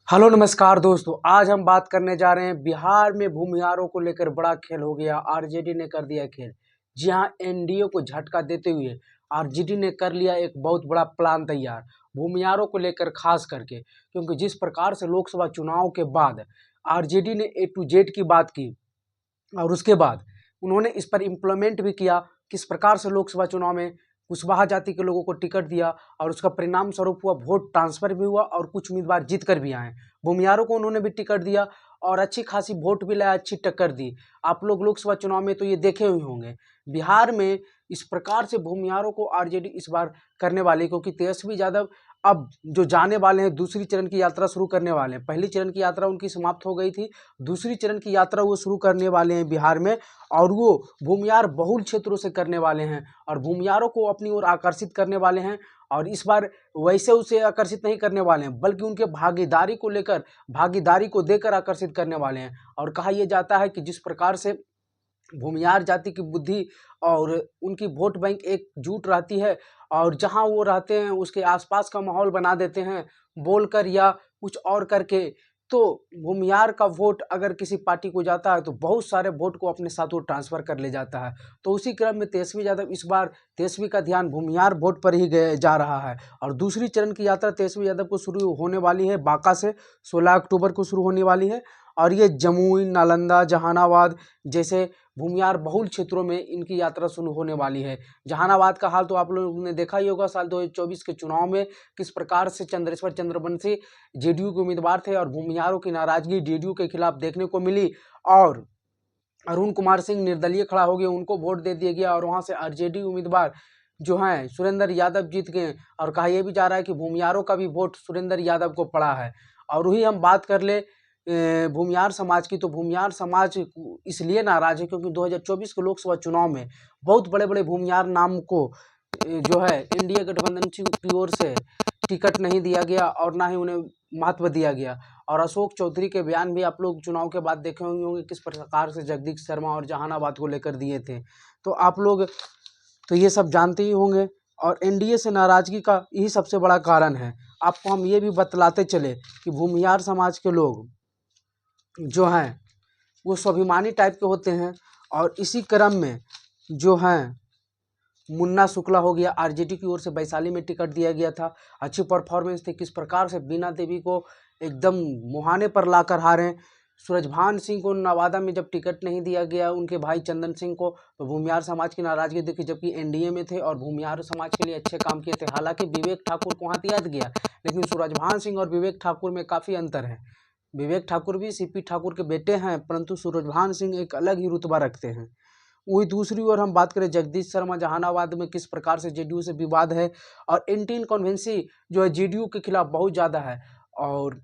Hello नमस्कार दोस्तों, आज हम बात करने जा रहे हैं बिहार में भूमिहारों को लेकर बड़ा खेल हो गया। आरजेडी ने कर दिया खेल। जी हां, एनडीए को झटका देते हुए आरजेडी ने कर लिया एक बहुत बड़ा प्लान तैयार भूमिहारों को लेकर, खास करके क्योंकि जिस प्रकार से लोकसभा चुनाव के बाद आरजेडी ने ए टू जेड की बात की और उसके बाद उन्होंने इस पर इम्प्लीमेंट भी किया। किस प्रकार से लोकसभा चुनाव में कुशवाहा जाति के लोगों को टिकट दिया और उसका परिणाम स्वरूप हुआ वोट ट्रांसफर भी हुआ और कुछ उम्मीदवार जीत कर भी आए। भूमिहारों को उन्होंने भी टिकट दिया और अच्छी खासी वोट भी लाया, अच्छी टक्कर दी। आप लोग लोकसभा चुनाव में तो ये देखे हुए होंगे। बिहार में इस प्रकार से भूमिहारों को आरजेडी इस बार करने वाली, क्योंकि तेजस्वी यादव अब जो जाने वाले हैं, दूसरी चरण की यात्रा शुरू करने वाले हैं। पहली चरण की यात्रा उनकी समाप्त हो गई थी, दूसरी चरण की यात्रा वो शुरू करने वाले हैं बिहार में, और वो भूमिहार बहुल क्षेत्रों से करने वाले हैं और भूमिहारों को अपनी ओर आकर्षित करने वाले हैं। और इस बार वैसे उसे आकर्षित नहीं करने वाले हैं, बल्कि उनके भागीदारी को लेकर, भागीदारी को देकर आकर्षित करने वाले हैं। और कहा यह जाता है कि जिस प्रकार से भूमिहार जाति की बुद्धि और उनकी वोट बैंक एकजुट रहती है और जहां वो रहते हैं उसके आसपास का माहौल बना देते हैं बोलकर या कुछ और करके, तो भूमिहार का वोट अगर किसी पार्टी को जाता है तो बहुत सारे वोट को अपने साथ वो ट्रांसफर कर ले जाता है। तो उसी क्रम में तेजस्वी यादव इस बार, तेजस्वी का ध्यान भूमिहार वोट पर ही जा रहा है। और दूसरी चरण की यात्रा तेजस्वी यादव को शुरू होने वाली है बांका से, 16 अक्टूबर को शुरू होने वाली है। और ये जमुई, नालंदा, जहानाबाद जैसे भूमिहार बहुल क्षेत्रों में इनकी यात्रा शुरू होने वाली है। जहानाबाद का हाल तो आप लोगों ने देखा ही होगा, साल 2024 के चुनाव में किस प्रकार से चंद्रेश्वर चंद्रवंशी जेडीयू के उम्मीदवार थे और भूमिहारों की नाराजगी जेडीयू के खिलाफ देखने को मिली और अरुण कुमार सिंह निर्दलीय खड़ा हो गए, उनको वोट दे दिया गया और वहां से आरजेडी उम्मीदवार जो हैं सुरेंद्र यादव जीत गए। और कहा यह भी जा रहा है कि भूमिहारों का भी वोट सुरेंद्र यादव को पड़ा है। और वही हम बात कर ले भूमिहार समाज की, तो भूमिहार समाज इसलिए नाराज है क्योंकि 2024 के लोकसभा चुनाव में बहुत बड़े बड़े भूमिहार नाम को जो है इंडिया गठबंधन की ओर से टिकट नहीं दिया गया और ना ही उन्हें महत्व दिया गया। और अशोक चौधरी के बयान भी आप लोग चुनाव के बाद देखे होंगे किस प्रकार से जगदीश शर्मा और जहानाबाद को लेकर दिए थे। तो आप लोग तो ये सब जानते ही होंगे। और एनडीए से नाराजगी का यही सबसे बड़ा कारण है। आपको हम ये भी बतलाते चले कि भूमिहार समाज के लोग जो हैं वो स्वाभिमानी टाइप के होते हैं। और इसी क्रम में जो हैं मुन्ना शुक्ला हो गया, आरजेडी की ओर से वैशाली में टिकट दिया गया था, अच्छी परफॉर्मेंस थी। किस प्रकार से बीना देवी को एकदम मुहाने पर लाकर हारे। सूरजभान सिंह को नवादा में जब टिकट नहीं दिया गया उनके भाई चंदन सिंह को, तो भूमिहार समाज की नाराजगी देखी, जबकि एनडीए में थे और भूमिहार समाज के लिए अच्छे काम किए थे। हालांकि विवेक ठाकुर को वहाँ दिया गया, लेकिन सूरजभान सिंह और विवेक ठाकुर में काफ़ी अंतर है। विवेक ठाकुर भी सीपी ठाकुर के बेटे हैं, परंतु सूरजभान सिंह एक अलग ही रुतबा रखते हैं। वही दूसरी ओर हम बात करें जगदीश शर्मा, जहानाबाद में किस प्रकार से जेडीयू से विवाद है और एंटी इनकन्वेंसी जो है जेडीयू के खिलाफ बहुत ज़्यादा है। और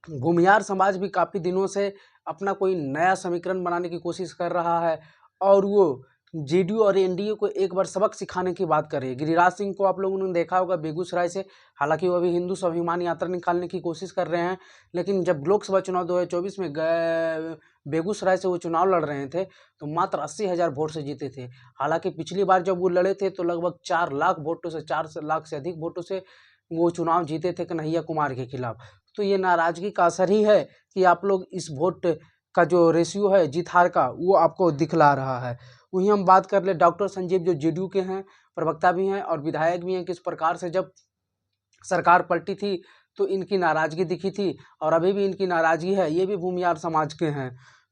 भूमिहार समाज भी काफ़ी दिनों से अपना कोई नया समीकरण बनाने की कोशिश कर रहा है और वो जेडीयू और एनडीए को एक बार सबक सिखाने की बात कर रही है। गिरिराज सिंह को आप लोगों ने देखा होगा बेगूसराय से, हालांकि वो अभी हिंदू स्वाभिमान यात्रा निकालने की कोशिश कर रहे हैं, लेकिन जब लोकसभा चुनाव 2024 में बेगूसराय से वो चुनाव लड़ रहे थे तो मात्र 80,000 वोट से जीते थे। हालांकि पिछली बार जब वो लड़े थे तो लगभग 4 लाख वोटों से, 4 लाख से अधिक वोटों से वो चुनाव जीते थे कन्हैया कुमार के खिलाफ। तो ये नाराजगी का असर ही है कि आप लोग इस वोट का जो रेशियो है जीत हार का, वो आपको दिखला रहा है। वहीं हम बात कर ले डॉक्टर संजीव जो जेडीयू के हैं, प्रवक्ता भी हैं और विधायक भी हैं, किस प्रकार से जब सरकार पलटी थी तो इनकी नाराजगी दिखी थी और अभी भी इनकी नाराजगी है। ये भी भूमिहार समाज के हैं,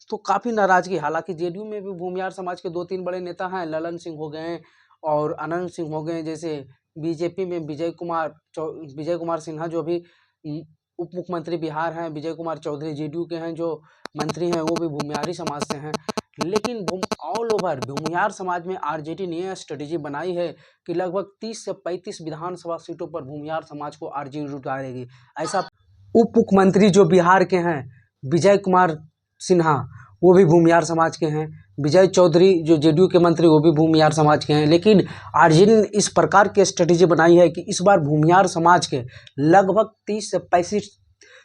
तो काफ़ी नाराजगी। हालांकि जेडीयू में भी भूमिहार समाज के 2-3 बड़े नेता हैं, ललन सिंह हो गए और अनंत सिंह हो गए। जैसे बीजेपी में विजय कुमार सिन्हा जो भी उप मुख्यमंत्री बिहार हैं, विजय कुमार चौधरी जेडीयू के हैं जो मंत्री हैं, वो भी भूमिहारी समाज से हैं। लेकिन ऑल ओवर भूमिहार समाज में आरजेडी ने यह स्ट्रेटेजी बनाई है कि लगभग 30 से 35 विधानसभा सीटों पर भूमिहार समाज को आरजेडी उतारेगी। ऐसा उप मुख्यमंत्री जो बिहार के हैं विजय कुमार सिन्हा, वो भी भूमिहार समाज के हैं। विजय चौधरी जो जेडीयू के मंत्री, वो भी भूमिहार समाज के हैं। लेकिन आरजेडी ने इस प्रकार की स्ट्रेटेजी बनाई है कि इस बार भूमिहार समाज के लगभग 30 से 35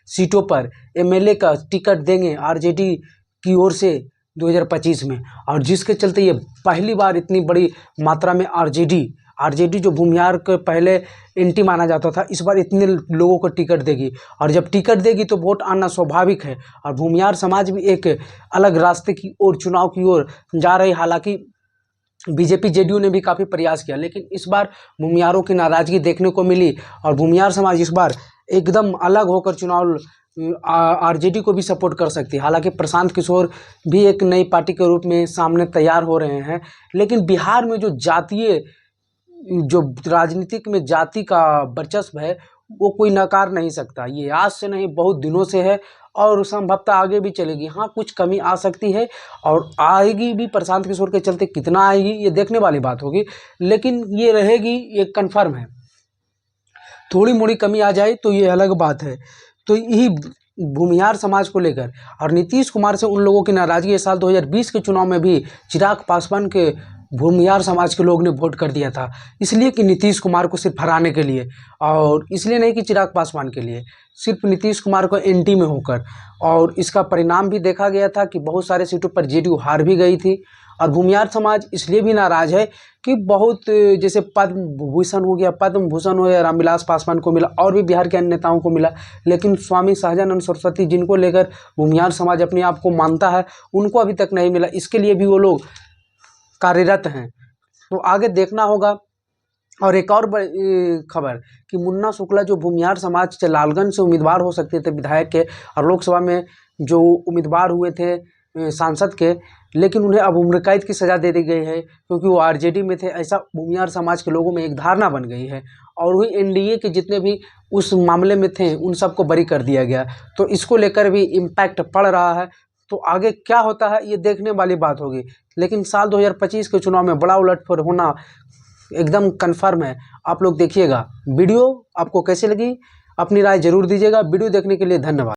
सीटों पर एमएलए का टिकट देंगे आरजेडी की ओर से 2025 में। और जिसके चलते ये पहली बार इतनी बड़ी मात्रा में आरजेडी आरजेडी जो भूमिहार के पहले एंटी माना जाता था, इस बार इतने लोगों को टिकट देगी, और जब टिकट देगी तो वोट आना स्वाभाविक है। और भूमिहार समाज भी एक अलग रास्ते की ओर, चुनाव की ओर जा रही। हालांकि बीजेपी जेडीयू ने भी काफ़ी प्रयास किया, लेकिन इस बार भूमिहारों की नाराजगी देखने को मिली और भूमिहार समाज इस बार एकदम अलग होकर चुनाव आरजेडी को भी सपोर्ट कर सकती है। हालांकि प्रशांत किशोर भी एक नई पार्टी के रूप में सामने तैयार हो रहे हैं, लेकिन बिहार में जो राजनीतिक में जाति का वर्चस्व है वो कोई नकार नहीं सकता। ये आज से नहीं, बहुत दिनों से है और संभवतः आगे भी चलेगी। हाँ, कुछ कमी आ सकती है और आएगी भी, प्रशांत किशोर के चलते कितना आएगी ये देखने वाली बात होगी, लेकिन ये रहेगी, ये कन्फर्म है। थोड़ी मोड़ी कमी आ जाए तो ये अलग बात है। तो यही भूमिहार समाज को लेकर और नीतीश कुमार से उन लोगों की नाराजगी, साल 2020 के चुनाव में भी चिराग पासवान के भूमिहार समाज के लोग ने वोट कर दिया था, इसलिए कि नीतीश कुमार को सिर्फ हराने के लिए, और इसलिए नहीं कि चिराग पासवान के लिए, सिर्फ नीतीश कुमार को एंटी में होकर। और इसका परिणाम भी देखा गया था कि बहुत सारे सीटों पर जेडीयू हार भी गई थी। और भूमिहार समाज इसलिए भी नाराज है कि बहुत, जैसे पद्म भूषण हो गया, रामविलास पासवान को मिला और भी बिहार के अन्य नेताओं को मिला, लेकिन स्वामी सहजानंद सरस्वती जिनको लेकर भूमिहार समाज अपने आप को मानता है, उनको अभी तक नहीं मिला। इसके लिए भी वो लोग कार्यरत हैं, तो आगे देखना होगा। और एक और खबर कि मुन्ना शुक्ला जो भूमिहार समाज से लालगंज से उम्मीदवार हो सकते थे विधायक के, और लोकसभा में जो उम्मीदवार हुए थे सांसद के, लेकिन उन्हें अब उम्र कैद की सज़ा दे दी गई है क्योंकि वो आरजेडी में थे, ऐसा भूमिहार समाज के लोगों में एक धारणा बन गई है। और वही एनडीए के जितने भी उस मामले में थे उन सबको बरी कर दिया गया, तो इसको लेकर भी इम्पैक्ट पड़ रहा है। तो आगे क्या होता है ये देखने वाली बात होगी, लेकिन साल 2025 के चुनाव में बड़ा उलटफेर होना एकदम कन्फर्म है। आप लोग देखिएगा। वीडियो आपको कैसी लगी अपनी राय जरूर दीजिएगा। वीडियो देखने के लिए धन्यवाद।